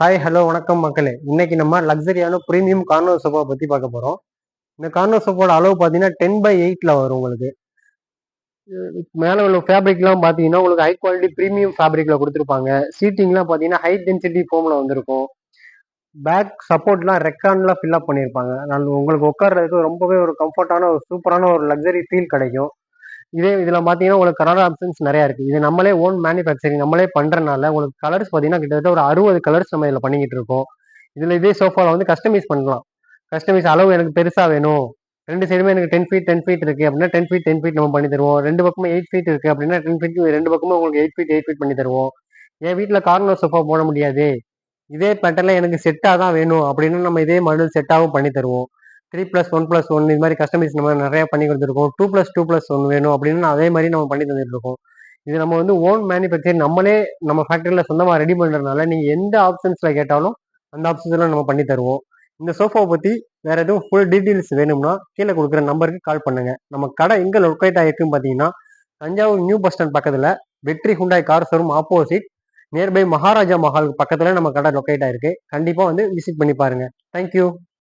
Hi hello வணக்கம் மக்களே. இன்னைக்கு நம்ம லக்ஸரியான ப்ரீமியம் கார்னர் சோஃபா பத்தி பார்க்க போறோம். இந்த கார்னர் சோஃபாவோட அளவு பார்த்தீங்கன்னா 10x8ல வரும் உங்களுக்கு. மேலே உள்ள ஃபேப்ரிக்லாம் பார்த்தீங்கன்னா உங்களுக்கு ஹை குவாலிட்டி ப்ரீமியம் ஃபேப்ரிக்ல கொடுத்துருப்பாங்க. சீட்டிங்லாம் பார்த்தீங்கன்னா ஹை டென்சிட்டி ஃபோம்ல வந்திருக்கும். பேக் சப்போர்ட்லாம் ரெக்கான்ல ஃபில் அப் பண்ணியிருப்பாங்க. உங்களுக்கு உட்கார்றதுக்கு ரொம்பவே ஒரு கம்ஃபர்டான ஒரு சூப்பரான ஒரு லக்ஸரி ஃபீல் கிடைக்கும். இதுல பாத்தீங்கன்னா உங்களுக்கு கலர் ஆப்ஷன்ஸ் நிறைய இருக்கு. இது நம்மளே ஓன் மேனுஃபேக்சரிங் நம்மளே பண்றதுனால உங்களுக்கு கலர்ஸ் பாத்தீங்கன்னா கிட்டத்தட்ட ஒரு 60 கலர்ஸ் நம்ம இதுல பண்ணிக்கிட்டு இருக்கோம். இதுல இதே சோஃபால வந்து கஸ்டமைஸ் பண்ணலாம். கஸ்டமைஸ் அளவு எனக்கு பெருசா வேணும், ரெண்டு சைடுமே எனக்கு 10 ஃபீட் இருக்கு அப்படின்னா 10 ஃபீட் நம்ம பண்ணி தருவோம். ரெண்டு பக்கமும் 8 ஃபீட் இருக்கு அப்படின்னா 10 ஃபீட் ரெண்டு பக்கமும் உங்களுக்கு 8 ஃபீட் பண்ணி தருவோம். என் வீட்டுல கார்னர் சோஃபா போட முடியாது, இதே பேட்டர்ல எனக்கு செட்டா தான் வேணும் அப்படின்னு நம்ம இதே மாடல் செட்டாவும் பண்ணி தருவோம். 3+1+1 இது மாதிரி கஸ்டமைஸ் நம்ம நிறைய பண்ணி கொடுத்துருக்கோம். 2+2+1 வேணும் அப்படின்னு அதே மாதிரி நம்ம பண்ணி தந்துட்டு இருக்கோம். இது நம்ம வந்து ஓன் மேனுஃபேக்சர் நம்மளே நம்ம ஃபேக்டரியில சொந்தமா ரெடி பண்றதுனால நீங்க எந்த ஆப்ஷன்ஸ்ல கேட்டாலும் அந்த ஆப்ஷன்ஸ்ல நம்ம பண்ணி தருவோம். இந்த சோஃபாவை பத்தி வேற எதுவும் ஃபுல் டீட்டெயில்ஸ் வேணும்னா கீழே கொடுக்குற நம்பருக்கு கால் பண்ணுங்க. நம்ம கடை எங்க லொக்கேட் ஆயிருக்குன்னு பாத்தீங்கன்னா தஞ்சாவூர் நியூ பஸ் ஸ்டாண்ட் பக்கத்துல வெற்றி Hyundai car showroom opposite nearby Maharaja Mahal பக்கத்துல நம்ம கடை லொக்கேட் ஆயிருக்கு. கண்டிப்பா வந்து விசிட் பண்ணி பாருங்க. தேங்க்யூ.